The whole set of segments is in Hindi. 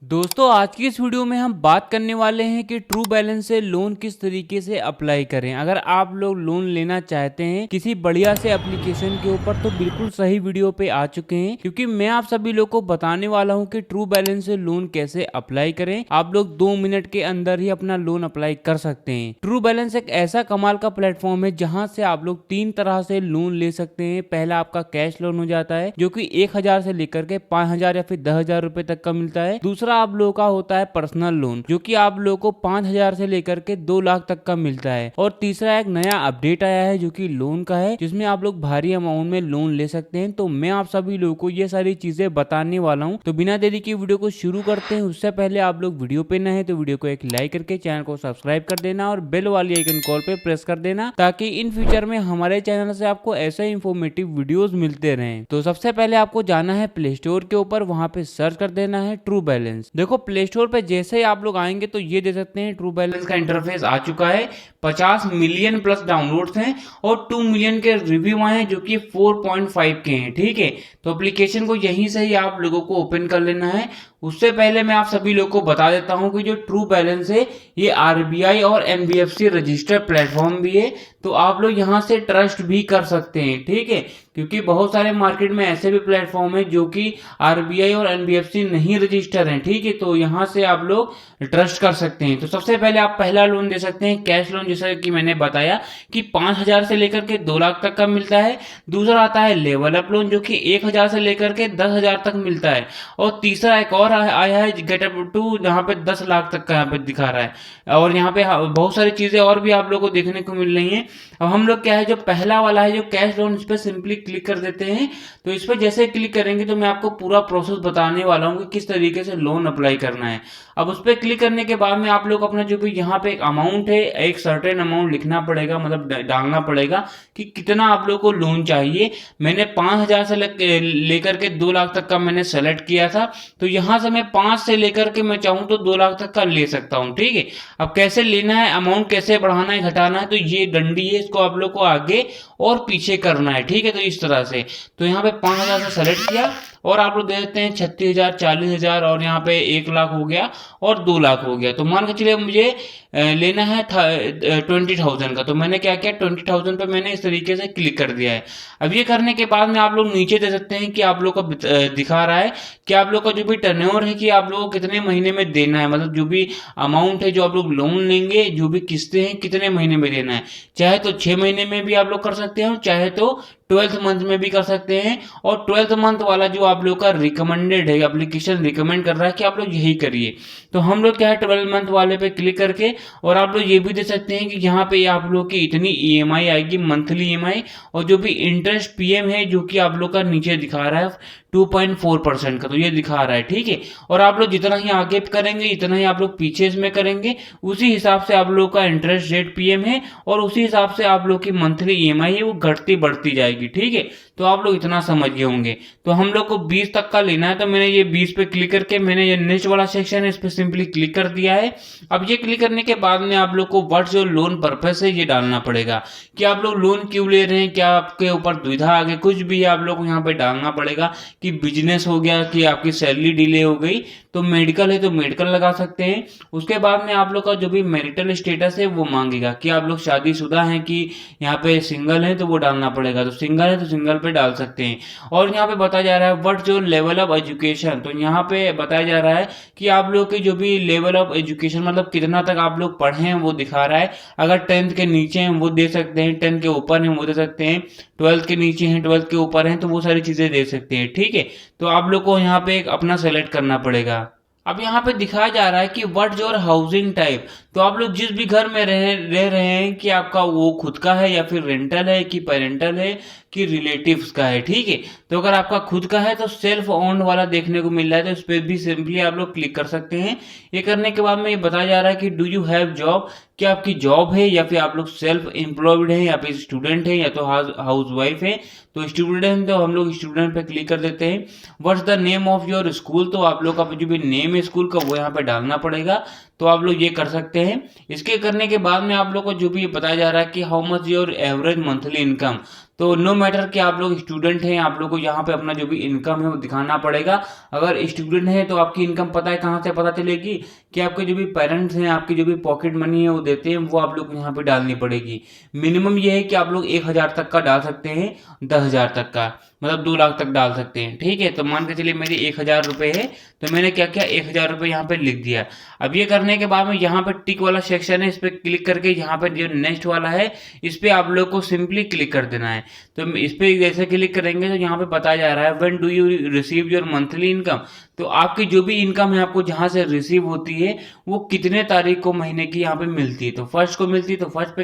दोस्तों आज की इस वीडियो में हम बात करने वाले हैं कि ट्रू बैलेंस से लोन किस तरीके से अप्लाई करें। अगर आप लोग लोन लेना चाहते हैं किसी बढ़िया से एप्लीकेशन के ऊपर तो बिल्कुल सही वीडियो पे आ चुके हैं, क्योंकि मैं आप सभी लोग को बताने वाला हूं कि ट्रू बैलेंस से लोन कैसे अप्लाई करें। आप लोग 2 मिनट के अंदर ही अपना लोन अप्लाई कर सकते हैं। ट्रू बैलेंस एक ऐसा कमाल का प्लेटफॉर्म है जहां से आप लोग 3 तरह से लोन ले सकते हैं। पहला आपका कैश लोन हो जाता है जो कि 1000 से लेकर के 5000 या फिर 10,000 रुपए तक का मिलता है। दूसरा आप लोगों का होता है पर्सनल लोन जो कि आप लोगों को 5000 से लेकर के 2 लाख तक का मिलता है। और तीसरा एक नया अपडेट आया है जो कि लोन का है, जिसमें आप लोग भारी अमाउंट में लोन ले सकते हैं। तो मैं आप सभी लोगों को ये सारी चीजें बताने वाला हूँ। तो बिना देरी की वीडियो को शुरू करते हैं। उससे पहले आप लोग वीडियो पे नए हैं तो वीडियो को एक लाइक करके चैनल को सब्सक्राइब कर देना और बेल वाली आइकन कॉल पे प्रेस कर देना, ताकि इन फ्यूचर में हमारे चैनल से आपको ऐसे इंफॉर्मेटिव वीडियोस मिलते रहें। तो सबसे पहले आपको जाना है प्ले स्टोर के ऊपर, वहां पे सर्च कर देना है ट्रू बैलेंस। देखो प्ले स्टोर पे जैसे ही आप लोग आएंगे तो ये दे सकते हैं ट्रू बैलेंस का इंटरफेस आ चुका है। 50 मिलियन प्लस डाउनलोड्स हैं और 2 मिलियन के रिव्यू आए हैं जो कि 4.5 के हैं। ठीक है, तो एप्लीकेशन को यहीं से ही आप लोगों को ओपन कर लेना है। उससे पहले मैं आप सभी लोग को बता देता हूं कि जो ट्रू बैलेंस है ये आरबीआई और एनबीएफसी रजिस्टर्ड प्लेटफॉर्म भी है, तो आप लोग यहां से ट्रस्ट भी कर सकते हैं। ठीक है, क्योंकि बहुत सारे मार्केट में ऐसे भी प्लेटफॉर्म है जो कि आरबीआई और एनबीएफसी नहीं रजिस्टर हैं। ठीक है, तो यहां से आप लोग ट्रस्ट कर सकते हैं। तो सबसे पहले आप पहला लोन दे सकते हैं कैश लोन, जैसा कि मैंने बताया कि 5000 से लेकर के 2 लाख तक का मिलता है। दूसरा आता है लेवल अप लोन जो कि 1000 से लेकर के 10,000 तक मिलता है। और तीसरा एक और आया है गेट अप टू, जहां पे 10 लाख तक का यहाँ पे दिखा रहा है। और यहाँ पे बहुत सारी चीजें और भी आप लोगों को देखने को मिल रही हैं। अब हम लोग क्या है, जो पहला वाला है जो कैश लोन, इस पर सिंपली क्लिक कर देते हैं। तो इस पर जैसे क्लिक करेंगे तो मैं आपको पूरा प्रोसेस बताने वाला हूँ कि किस तरीके से लोन अप्लाई करना है। अब उस पर क्लिक करने के बाद में आप लोग अपना जो भी यहाँ पे एक अमाउंट है, एक सर्टेन अमाउंट लिखना पड़ेगा, मतलब डालना पड़ेगा कि कितना आप लोग को लोन चाहिए। मैंने 5000 से लेकर के 2 लाख तक का मैंने सेलेक्ट किया था, तो यहाँ से मैं 5 से लेकर के मैं चाहूँ तो 2 लाख तक का ले सकता हूँ। ठीक है, अब कैसे लेना है, अमाउंट कैसे बढ़ाना है घटाना है, तो ये डंडी है, इसको आप लोग को आगे और पीछे करना है। ठीक है, तो इस तरह से तो यहाँ पे 5000 से सेलेक्ट किया और आप लोग दे देते हैं 36,000, 40,000 और यहाँ पे 1 लाख हो गया और 2 लाख हो गया। तो मान के चलिए मुझे लेना है 20,000 का, तो मैंने क्या किया 20,000 पे मैंने इस तरीके से क्लिक कर दिया है। अब ये करने के बाद में आप लोग नीचे दे सकते हैं कि आप लोग का दिखा रहा है कि आप लोग का जो भी टर्नओवर है कि आप लोगों को कितने महीने में देना है, मतलब जो भी अमाउंट है जो आप लोग लोन लेंगे, जो भी किस्तें हैं कितने महीने में देना है। चाहे तो 6 महीने में भी आप लोग कर सकते हैं, चाहे तो 12th मंथ में भी कर सकते हैं। और 12th मंथ वाला जो आप लोग का रिकमेंडेड है, एप्लीकेशन रिकमेंड कर रहा है कि आप लोग यही करिए। तो हम लोग क्या है 12 मंथ वाले पे क्लिक करके, और आप लोग ये भी दे सकते हैं कि यहाँ पे आप लोग की इतनी ईएमआई आएगी, मंथली ईएमआई, और जो भी इंटरेस्ट पीएम है जो कि आप लोग का नीचे दिखा रहा है 2.4% का, तो ये दिखा रहा है। ठीक है, और आप लोग जितना ही आगे करेंगे इतना ही आप लोग पीछे इसमें करेंगे, उसी हिसाब से आप लोग का इंटरेस्ट रेट पीएम है और उसी हिसाब से आप लोग की मंथली ईएमआई है वो घटती बढ़ती जाएगी। ठीक है, तो आप लोग इतना समझ गए होंगे। तो हम लोग को 20 तक का लेना है, तो मैंने ये 20 पे क्लिक करके मैंने ये नेक्स्ट वाला सेक्शन है इस पे सिंपली क्लिक कर दिया है। अब ये क्लिक करने के बाद में आप लोग को व्हाट्स योर लोन पर्पस है ये डालना पड़ेगा कि आप लोग लोन क्यों ले रहे हैं, क्या आपके ऊपर दुविधा आ गई, कुछ भी आप लोग को यहाँ पे डालना पड़ेगा कि बिजनेस हो गया, कि आपकी सैलरी डिले हो गई, तो मेडिकल है तो मेडिकल लगा सकते हैं। उसके बाद में आप लोग का जो भी मैरिटल स्टेटस है वो मांगेगा कि आप लोग शादीशुदा हैं कि यहाँ पे सिंगल है, तो वो डालना पड़ेगा। तो सिंगल है तो सिंगल पे डाल सकते हैं। और यहाँ पे बताया जा रहा है व्हाट जो लेवल ऑफ एजुकेशन, तो यहाँ पे बताया जा रहा है कि आप लोग के जो भी लेवल ऑफ एजुकेशन, मतलब कितना तक आप लोग पढ़े हैं वो दिखा रहा है। अगर 10th के नीचे हैं वो दे सकते हैं, 10 के ऊपर हैं वो दे सकते हैं, 12th के नीचे हैं 12th के ऊपर हैं तो वो सारी चीजें दे सकते हैं। ठीक है, तो आप लोग को यहाँ पे एक अपना सेलेक्ट करना पड़ेगा। अब यहाँ पे दिखाया जा रहा है कि व्हाट योर हाउसिंग टाइप, तो आप लोग जिस भी घर में रह रहे हैं कि आपका वो खुद का है या फिर रेंटल है कि पेरेंटल है कि रिलेटिव्स का है। ठीक है, तो अगर आपका खुद का है तो सेल्फ ओन्ड वाला देखने को मिल रहा है, तो इस पर भी सिंपली आप लोग क्लिक कर सकते हैं। ये करने के बाद में ये बताया जा रहा है कि डू यू हैव जॉब, क्या आपकी जॉब है या फिर आप लोग सेल्फ एम्प्लॉयड हैं या फिर स्टूडेंट हैं या तो हाउस वाइफ है। तो स्टूडेंट तो हम लोग स्टूडेंट पे क्लिक कर देते हैं। What's the name of your school, तो आप लोग का जो भी नेम है स्कूल का वो यहाँ पे डालना पड़ेगा, तो आप लोग ये कर सकते हैं। इसके करने के बाद में आप लोग को जो भी बताया जा रहा है कि how much your average monthly income, तो तो नो मैटर कि आप लोग स्टूडेंट हैं, आप लोग को यहाँ पे अपना जो भी इनकम है वो दिखाना पड़ेगा। अगर स्टूडेंट है तो आपकी इनकम पता है कहाँ से पता चलेगी कि आपके जो भी पेरेंट्स हैं, आपकी जो भी पॉकेट मनी है वो देते हैं, वो आप लोग को यहाँ पे डालनी पड़ेगी। मिनिमम ये है कि आप लोग 1,000 तक का डाल सकते हैं, 10,000 तक का, मतलब 2 लाख तक डाल सकते हैं। ठीक है, तो मान के चलिए मेरी 1,000 रुपये है, तो मैंने क्या किया, 1,000 रुपये यहाँ पे लिख दिया। अब ये करने के बाद में यहाँ पे टिक वाला सेक्शन है, इस पर क्लिक करके यहाँ पे जो नेक्स्ट वाला है इस पर आप लोग को सिंपली क्लिक कर देना है। तो इस पर जैसे क्लिक करेंगे तो यहाँ पे बताया जा रहा है when do you receive your monthly income. तो आपकी जो भी इनकम है आपको जहाँ से रिसीव होती है वो कितने तारीख को महीने की यहाँ पे मिलती है। तो फर्स्ट को मिलती है तो फर्स्ट पे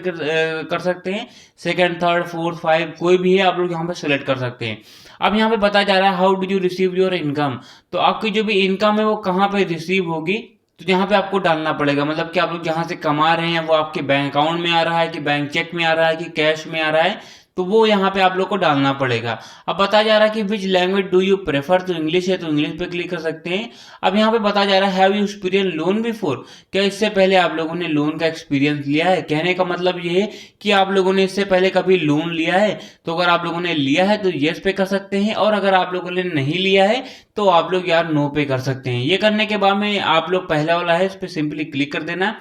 कर सकते हैं, सेकंड, थर्ड, फोर्थ, 5 कोई भी है आप लोग यहाँ पे सेलेक्ट कर सकते हैं। अब यहाँ पे बताया जा रहा है how do you receive your income. तो आपकी जो भी इनकम है वो कहाँ पे रिसीव होगी, तो यहाँ पे आपको डालना पड़ेगा। मतलब कि आप लोग जहाँ से कमा रहे हैं वो आपके बैंक अकाउंट में आ रहा है कि बैंक चेक में आ रहा है कि कैश में आ रहा है, तो वो यहाँ पे आप लोग को डालना पड़ेगा। अब बताया जा रहा है कि which language do you prefer, तो इंग्लिश है तो इंग्लिश पे क्लिक कर सकते हैं। अब यहाँ पे बताया जा रहा है have you experience loan before, क्या इससे पहले आप लोगों ने लोन का एक्सपीरियंस लिया है। कहने का मतलब ये है कि आप लोगों ने इससे पहले कभी लोन लिया है, तो अगर आप लोगों ने लिया है तो येस पे कर सकते हैं, और अगर आप लोगों ने नहीं लिया है तो आप लोग यार नो पे कर सकते हैं। ये करने के बाद में आप लोग पहला वाला है इस पर सिंपली क्लिक कर देना।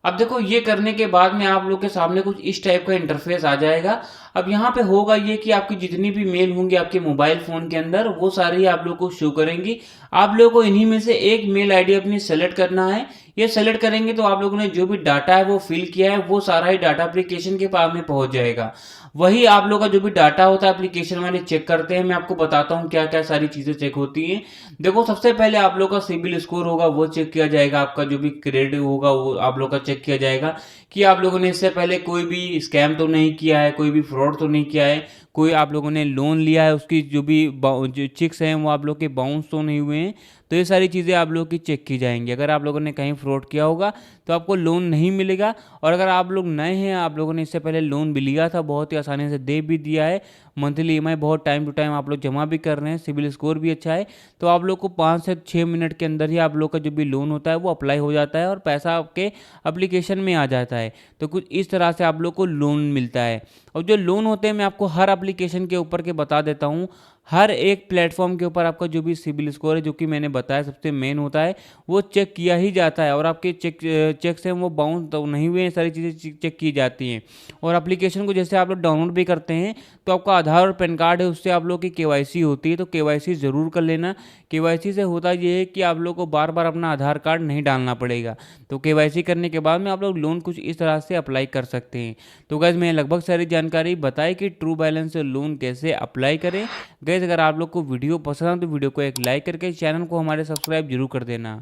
अब देखो ये करने के बाद में आप लोग के सामने कुछ इस टाइप का इंटरफेस आ जाएगा। अब यहाँ पे होगा ये कि आपकी जितनी भी मेल होंगी आपके मोबाइल फोन के अंदर वो सारी आप लोग को शो करेंगी। आप लोगों को इन्हीं में से एक मेल आईडी अपनी सेलेक्ट करना है। ये सेलेक्ट करेंगे तो आप लोगों ने जो भी डाटा है वो फिल किया है वो सारा ही डाटा एप्लीकेशन के पास में पहुंच जाएगा। वही आप लोग का जो भी डाटा होता है एप्लीकेशन वाले चेक करते हैं। मैं आपको बताता हूँ क्या क्या सारी चीजें चेक होती हैं। देखो सबसे पहले आप लोग का सिबिल स्कोर होगा वो चेक किया जाएगा, आपका जो भी क्रेडिट होगा वो आप लोग का चेक किया जाएगा कि आप लोगों ने इससे पहले कोई भी स्कैम तो नहीं किया है, कोई भी फ्रॉड तो नहीं किया है, कोई आप लोगों ने लोन लिया है उसकी जो भी जो चेक्स हैं वो आप लोग के बाउंस तो नहीं हुए हैं। तो ये सारी चीज़ें आप लोग की चेक की जाएंगी। अगर आप लोगों ने कहीं फ्रॉड किया होगा तो आपको लोन नहीं मिलेगा। और अगर आप लोग नए हैं, आप लोगों ने इससे पहले लोन भी लिया था, बहुत ही आसानी से दे भी दिया है, मंथली ईएमआई बहुत टाइम टू टाइम आप लोग जमा भी कर रहे हैं, सिबिल स्कोर भी अच्छा है, तो आप लोग को 5 से 6 मिनट के अंदर ही आप लोग का जो भी लोन होता है वो अप्लाई हो जाता है और पैसा आपके एप्लीकेशन में आ जाता है। तो कुछ इस तरह से आप लोग को लोन मिलता है। और जो लोन होते हैं मैं आपको हर एप्लीकेशन के ऊपर के बता देता हूँ। हर एक प्लेटफॉर्म के ऊपर आपका जो भी सिबिल स्कोर है, जो कि मैंने बताया सबसे मेन होता है, वो चेक किया ही जाता है। और आपके चेक्स हैं वो बाउंस तो नहीं हुए हैं, सारी चीज़ें चेक की जाती हैं। और एप्लीकेशन को जैसे आप लोग डाउनलोड भी करते हैं तो आपका आधार और पैन कार्ड है उससे आप लोग की केवाईसी होती है, तो केवाईसी ज़रूर कर लेना। केवाईसी से होता ये है कि आप लोग को बार बार अपना आधार कार्ड नहीं डालना पड़ेगा। तो केवाईसी करने के बाद में आप लोग लोन कुछ इस तरह से अप्लाई कर सकते हैं। तो गाइस मैंने लगभग सारी जानकारी बताई कि ट्रू बैलेंस से लोन कैसे अप्लाई करें। गाइस अगर आप लोग को वीडियो पसंद है तो वीडियो को एक लाइक करके चैनल को हमारे सब्सक्राइब जरूर कर देना।